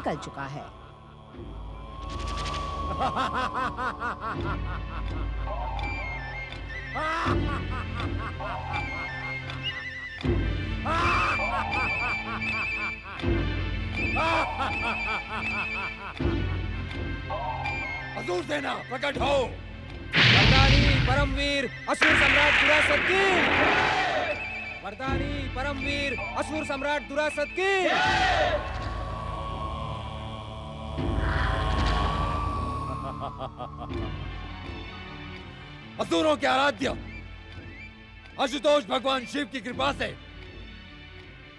निकल चुका है। असुर सेना प्रकट हो। वरदानी परमवीर असुर सम्राट दुरासत की। वरदानी परमवीर असुर सम्राट दुरासत की। असुरों के आराध्य आशुतोष भगवान शिव की कृपा से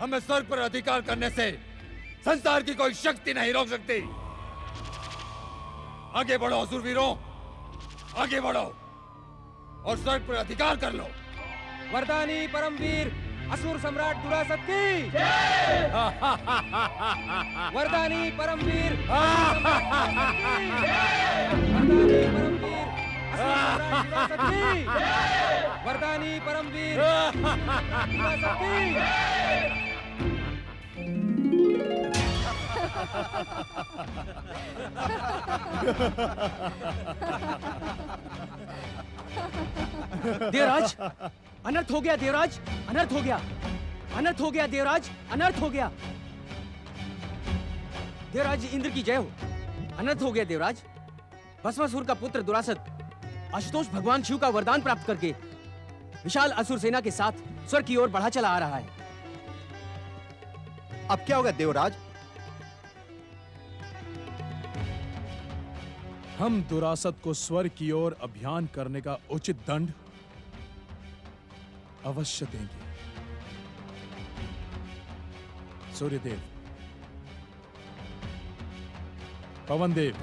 हमें स्वर्ग पर अधिकार करने से संसार की कोई शक्ति नहीं रोक सकती। आगे बढ़ो असुर वीरों, आगे बढ़ो और स्वर्ग पर अधिकार कर लो। वरदानी परमवीर असुर सम्राट दुरासत की। वरदानी परमवीर वरदानी परमवीर दुरासत की। देवराज, अनर्थ हो गया देवराज, अनर्थ हो गया, अनर्थ हो गया देवराज, अनर्थ हो गया। देवराज इंद्र की जय हो। अनर्थ हो गया देवराज। भस्मासुर का पुत्र दुरासत आशुतोष भगवान शिव का वरदान प्राप्त करके विशाल असुर सेना के साथ स्वर्ग की ओर बढ़ा चला आ रहा है। अब क्या होगा देवराज? हम दुरासत को स्वर्ग की ओर अभियान करने का उचित दंड अवश्य देंगे। सूर्यदेव, पवनदेव,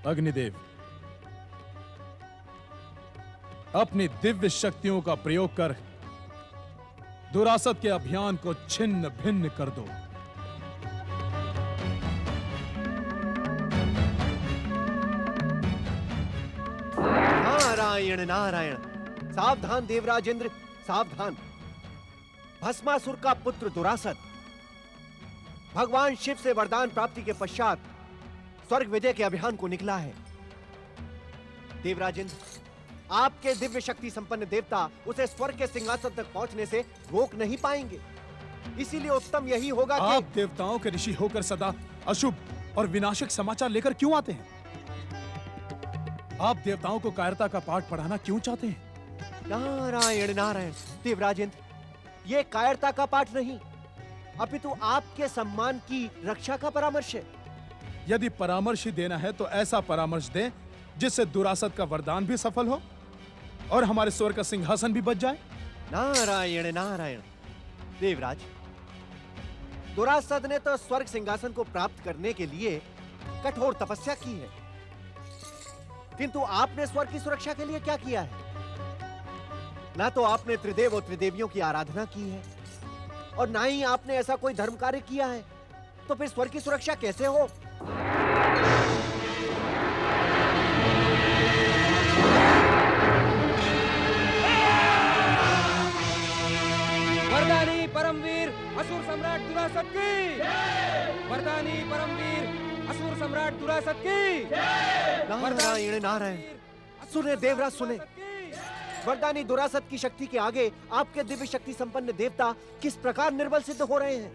अग्निदेव, अपनी दिव्य शक्तियों का प्रयोग कर दुरासत के अभियान को छिन्न भिन्न कर दो। नारायण नारायण। सावधान देवराज इंद्र, सावधान। भस्मासुर का पुत्र दुरासत भगवान शिव से वरदान प्राप्ति के पश्चात स्वर्ग विजय के अभियान को निकला है। देवराज इंद्र, आपके दिव्य शक्ति संपन्न देवता उसे स्वर्ग के सिंहासन तक पहुंचने से रोक नहीं पाएंगे। इसीलिए उत्तम यही होगा कि आप देवताओं के ऋषि होकर सदा अशुभ और विनाशक समाचार लेकर क्यों आते हैं? आप देवताओं को कायरता का पाठ पढ़ाना क्यों चाहते हैं? नारायण नारायण। देवराज इंद्र, ये कायरता का पाठ नहीं, अपितु आपके सम्मान की रक्षा का परामर्श है। यदि परामर्श ही देना है तो ऐसा परामर्श दें जिससे दुरासत का वरदान भी सफल हो और हमारे स्वर्ग का सिंहासन भी बच जाए। नारायण नारायण। देवराज, दुरासत ने तो स्वर्ग सिंहासन को प्राप्त करने के लिए कठोर तपस्या की है, किंतु आपने स्वर्ग की सुरक्षा के लिए क्या किया है? ना तो आपने त्रिदेव और त्रिदेवियों की आराधना की है और ना ही आपने ऐसा कोई धर्म कार्य किया है, तो फिर स्वर्ग की सुरक्षा कैसे हो? वरदानी परमवीर असुर सम्राट दुरासत की। वरदानी परमवीर असुर सम्राट दुरासत की। नारायण नारायण। सुने देवराज, सुने। वरदानी दुरासत की शक्ति के आगे आपके दिव्य शक्ति संपन्न देवता किस प्रकार निर्बल सिद्ध हो रहे हैं।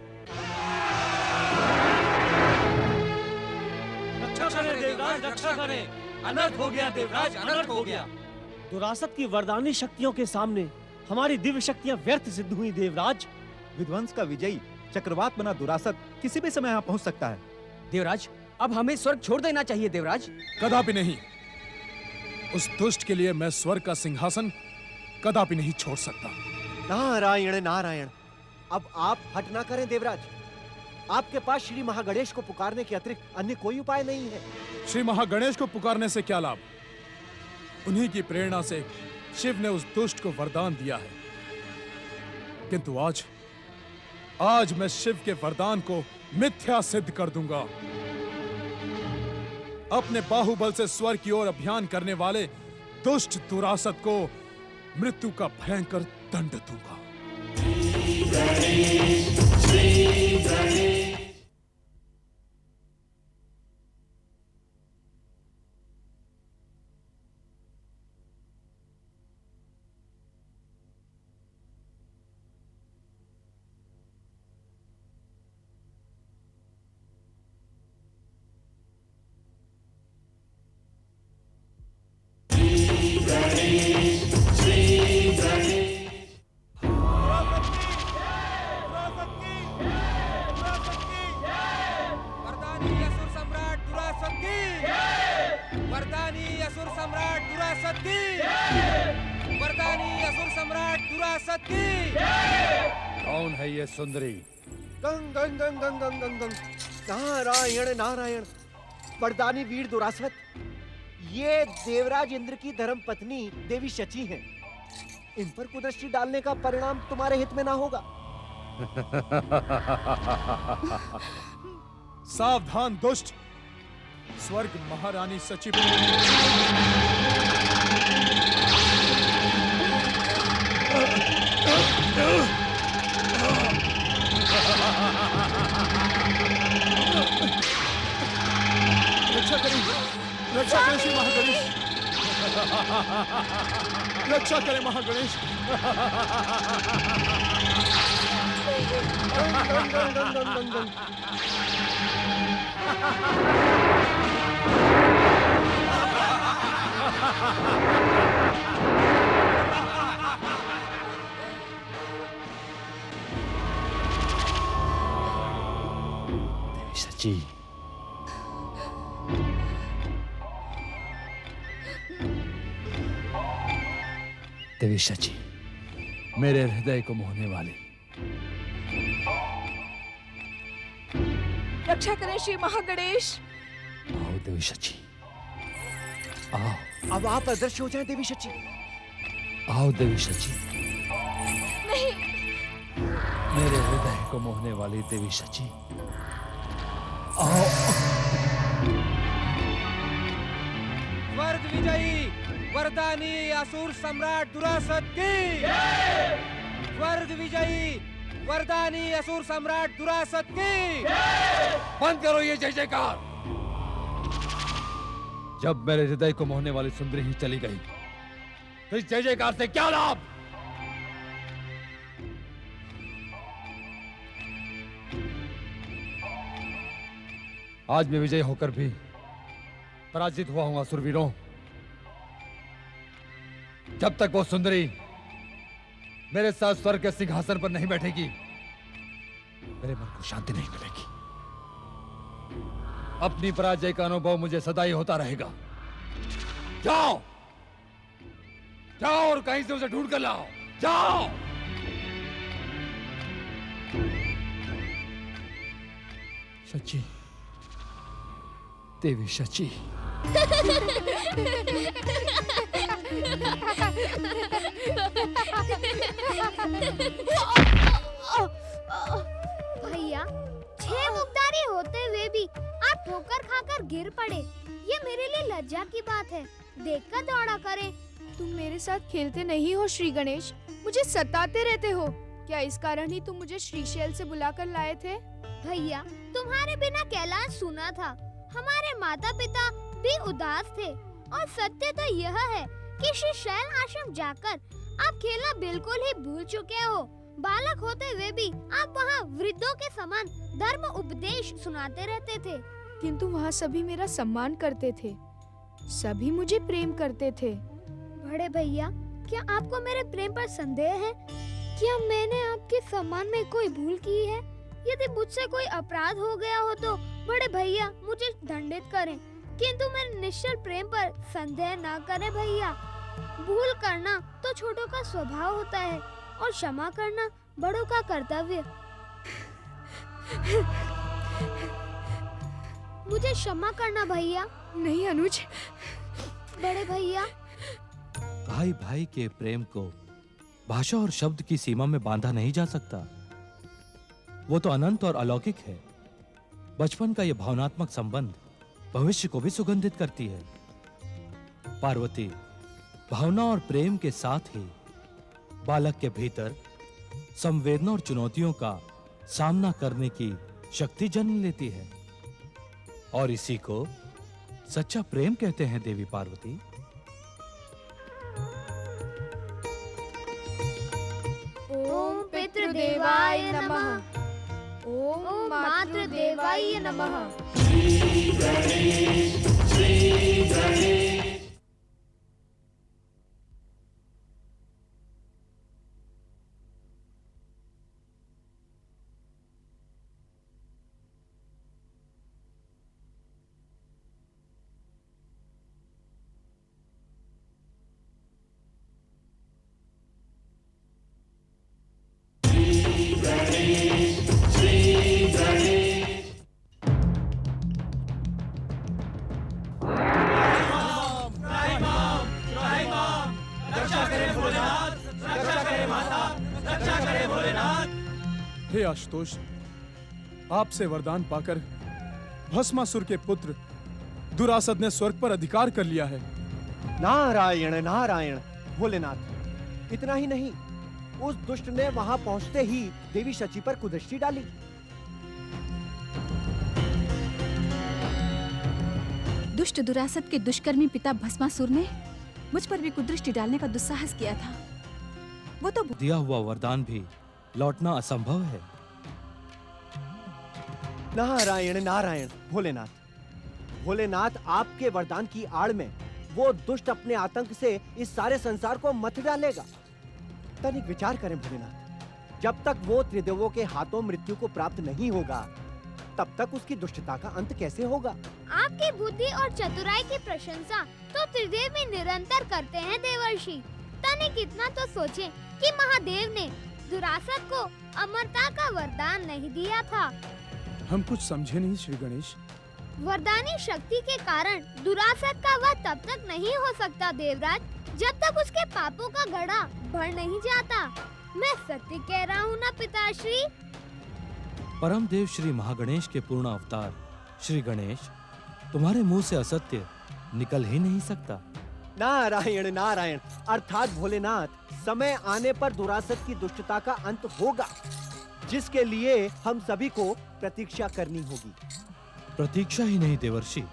रक्षा करें देवराज, रक्षा करें। अनर्थ हो गया देवराज, अनर्थ हो गया। दुरासत की वरदानी शक्तियों के सामने हमारी दिव्य शक्तियां व्यर्थ सिद्ध हुई देवराज। विध्वंस का विजयी चक्रवात बना दुरासत किसी भी समय यहाँ पहुँच सकता है। देवराज, अब हमें स्वर्ग छोड़ देना चाहिए देवराज। कदापि नहीं। उस दुष्ट के लिए मैं स्वर्ग का सिंहासन कदापि नहीं छोड़ सकता। नारायण नारायण। अब आप हट ना करें देवराज। आपके पास श्री महागणेश को पुकारने के अतिरिक्त अन्य कोई उपाय नहीं है। श्री महागणेश को पुकारने से क्या लाभ? उन्हीं की प्रेरणा से शिव ने उस दुष्ट को वरदान दिया है, किंतु आज मैं शिव के वरदान को मिथ्या सिद्ध कर दूंगा। अपने बाहुबल से स्वर्ग की ओर अभियान करने वाले दुष्ट दुरासत को मृत्यु का भयंकर दंड दूंगा। सम्राट दुरासत की वरदानी असुर सम्राट दुरासत की कौन है ये सुंदरी? गंग गंग गंग गंग गंग गंग गंग नारायण नारायण। वरदानी वीर दुरासत, ये देवराज इंद्र की धर्म पत्नी देवी शची हैं। इन पर कुदृष्टि डालने का परिणाम तुम्हारे हित में ना होगा। सावधान दुष्ट, स्वर्ग महारानी सची रक्षा करें श्री महागणेश, रक्षा करें महागणेश। गंग गंग गंग गंग गंग गंग। सची, देवी शची, मेरे हृदय को मोहने वाली। रक्षा करें श्री महागणेश। आओ देवी शची, आओ। अब आप अदृश्य हो जाएं देवी शची। आओ देवी शची, नहीं, मेरे हृदय को मोहने वाली देवी शची, आओ। स्वर्ग विजयी वरदानी असुर सम्राट दुरासत की स्वर्ग विजयी वरदानी असुर सम्राट दुरासत की। बंद करो ये जय जयकार। जब मेरे हृदय को मोहने वाली सुंदरी ही चली गई तो इस जय जयकार से क्या लाभ? आज मैं विजय होकर भी पराजित हुआ हूं असुरवीरों। जब तक वो सुंदरी मेरे साथ स्वर्ग के सिंहासन पर नहीं बैठेगी, मेरे मन को शांति नहीं मिलेगी। अपनी पराजय का अनुभव मुझे सदा ही होता रहेगा। जाओ, जाओ और कहीं से उसे ढूंढ कर लाओ। जाओ। शची, देवी शची, भैया, 6 मुक्तारी होते हुए भी आप ठोकर खाकर गिर पड़े, ये मेरे लिए लज्जा की बात है। देखकर दौड़ा करें। तुम मेरे साथ खेलते नहीं हो श्री गणेश, मुझे सताते रहते हो। क्या इस कारण ही तुम मुझे श्रीशैल से बुलाकर लाए थे? भैया, तुम्हारे बिना कैलाश सुना था। हमारे माता पिता भी उदास थे और सत्य तो यह है कि श्रीशैल आश्रम जाकर आप खेलना बिल्कुल ही भूल चुके हो। बालक होते हुए भी आप वहाँ वृद्धों के समान धर्म उपदेश सुनाते रहते थे। किंतु वहाँ सभी मेरा सम्मान करते थे, सभी मुझे प्रेम करते थे। बड़े भैया, क्या आपको मेरे प्रेम पर संदेह है? क्या मैंने आपके सम्मान में कोई भूल की है? यदि मुझसे कोई अपराध हो गया हो तो बड़े भैया मुझे दंडित करें, किंतु मेरे निश्चल प्रेम पर संदेह न करें भैया। भूल करना तो छोटों का स्वभाव होता है और क्षमा करना बड़ों का कर्तव्य। मुझे क्षमा करना भैया। नहीं अनुज। बड़े भैया, भाई भाई के प्रेम को भाषा और शब्द की सीमा में बांधा नहीं जा सकता। वो तो अनंत और अलौकिक है। बचपन का यह भावनात्मक संबंध भविष्य को भी सुगंधित करती है। पार्वती, भावना और प्रेम के साथ ही बालक के भीतर संवेदना और चुनौतियों का सामना करने की शक्ति जन्म लेती है, और इसी को सच्चा प्रेम कहते हैं देवी पार्वती। ओम पितृदेवाय नमः। ओम ओम मातृदेवाय नमः। आशुतोष, आपसे वरदान पाकर भस्मासुर के पुत्र दुरासद ने स्वर्ग पर अधिकार कर लिया है। नारायण नारायण भोलेनाथ। इतना ही नहीं, उस दुष्ट ने वहां पहुंचते ही देवी शची पर कुदृष्टि डाली। दुष्ट दुरासद के दुष्कर्मी पिता भस्मासुर ने मुझ पर भी कुदृष्टि डालने का दुस्साहस किया था। वो तो दिया हुआ वरदान भी लौटना असंभव है। नारायण नारायण भोलेनाथ। भोलेनाथ, आपके वरदान की आड़ में वो दुष्ट अपने आतंक से इस सारे संसार को मथ डालेगा। तनिक विचार करें भोलेनाथ, जब तक वो त्रिदेवों के हाथों मृत्यु को प्राप्त नहीं होगा, तब तक उसकी दुष्टता का अंत कैसे होगा? आपकी बुद्धि और चतुराई की प्रशंसा तो त्रिदेव भी निरंतर करते हैं देवर्षि। तनिक इतना तो सोचें कि महादेव ने दुरासद को अमरता का वरदान नहीं दिया था। हम कुछ समझे नहीं श्री गणेश। वरदानी शक्ति के कारण दुरासद का वध तब तक नहीं हो सकता देवराज, जब तक उसके पापों का घड़ा भर नहीं जाता। मैं सत्य कह रहा हूँ ना पिताश्री? परम देव श्री महागणेश के पूर्ण अवतार श्री गणेश, तुम्हारे मुंह से असत्य निकल ही नहीं सकता। नारायण नारायण, अर्थात भोलेनाथ, समय आने पर दुरासद की दुष्टता का अंत होगा, जिसके लिए हम सभी को प्रतीक्षा करनी होगी। प्रतीक्षा ही नहीं देवर्षि,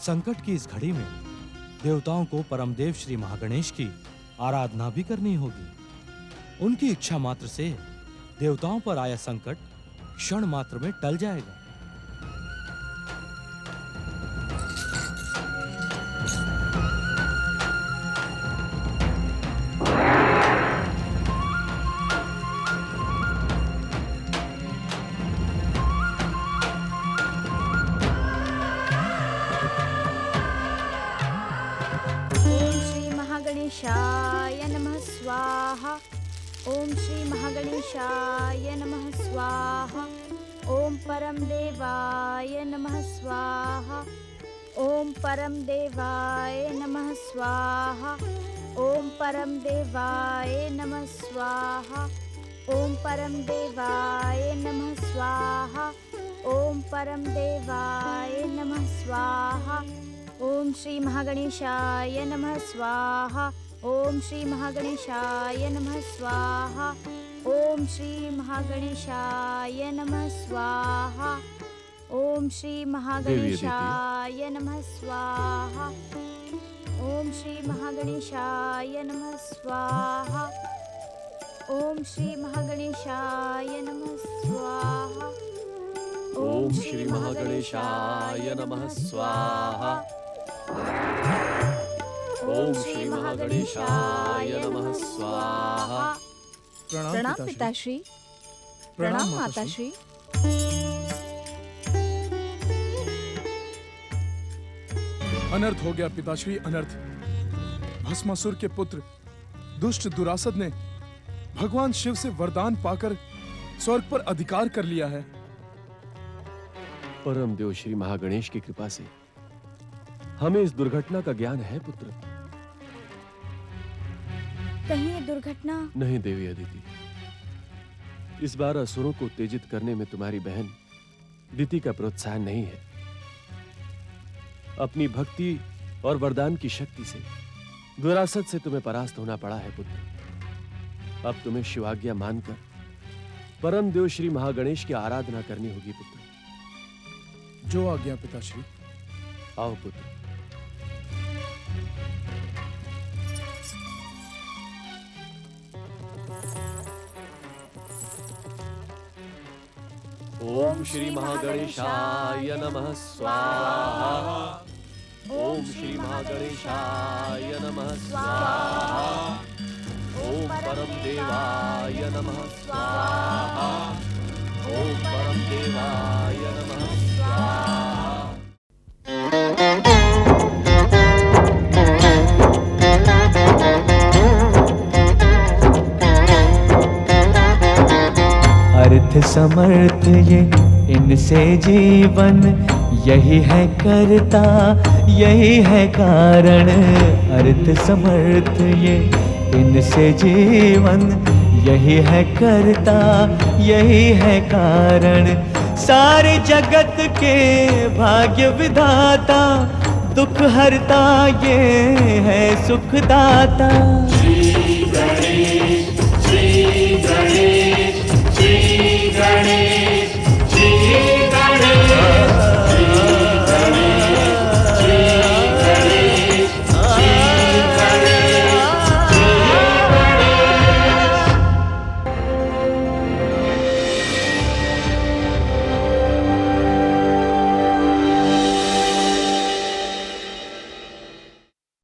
संकट की इस घड़ी में देवताओं को परमदेव श्री महागणेश की आराधना भी करनी होगी। उनकी इच्छा मात्र से देवताओं पर आया संकट क्षण मात्र में टल जाएगा। महागणेशाय नमः स्वाहा। ओम श्री महागणेशाय नमः स्वाहा। ओम परम देवाय नमः स्वाहा। ओम परम देवाय नमः स्वाहा। ओम परम देवाय नमः स्वाहा। ओम परम देवाय नमः स्वाहा। ओम परम देवाय नमः स्वाहा। ओम श्री महागणेशाय नमः स्वाहा। ओम श्री महागणेशाय नमः स्वाहा। ओम श्री महागणेशाय नमः स्वाहा। ओम श्री महागणेशाय नमः स्वाहा। ओम श्री महागणेशाय नमः स्वाहा। ओम श्री महागणेशाय नमः स्वाहा। ओम श्री महागणेशाय नमः स्वाहा। ओम श्री महागणेशाय नमः स्वाहा। प्रणाम पिताश्री। प्रणाम माताश्री। अनर्थ हो गया पिताश्री, अनर्थ। भस्मासुर के पुत्र दुष्ट दुरासद ने भगवान शिव से वरदान पाकर स्वर्ग पर अधिकार कर लिया है। परम देव श्री महागणेश की कृपा से हमें इस दुर्घटना का ज्ञान है पुत्र। कहीं ये दुर्घटना नहीं देवी अदिति, इस बार असुरों को उत्तेजित करने में तुम्हारी बहन दिति का प्रोत्साहन नहीं है। अपनी भक्ति और वरदान की शक्ति से दुरासद से तुम्हें परास्त होना पड़ा है पुत्र। अब तुम्हें शिवाज्ञा मानकर परम देव श्री महागणेश की आराधना करनी होगी पुत्र। जो आज्ञा पिताश्री। आओ पुत्र। ओम श्री महागणेशाय नमः स्वाहा। ओम श्री महागणेशाय नमः स्वाहा। ओम परम देवाय नमः स्वाहा। ओम परम देवाय नमः स्वाहा। अर्थ समर्थ ये इनसे जीवन, यही है करता यही है कारण। अर्थ समर्थ ये इनसे जीवन, यही है करता, यही है कारण, सारे जगत के भाग्य विधाता, दुख हरता ये है सुखदाता।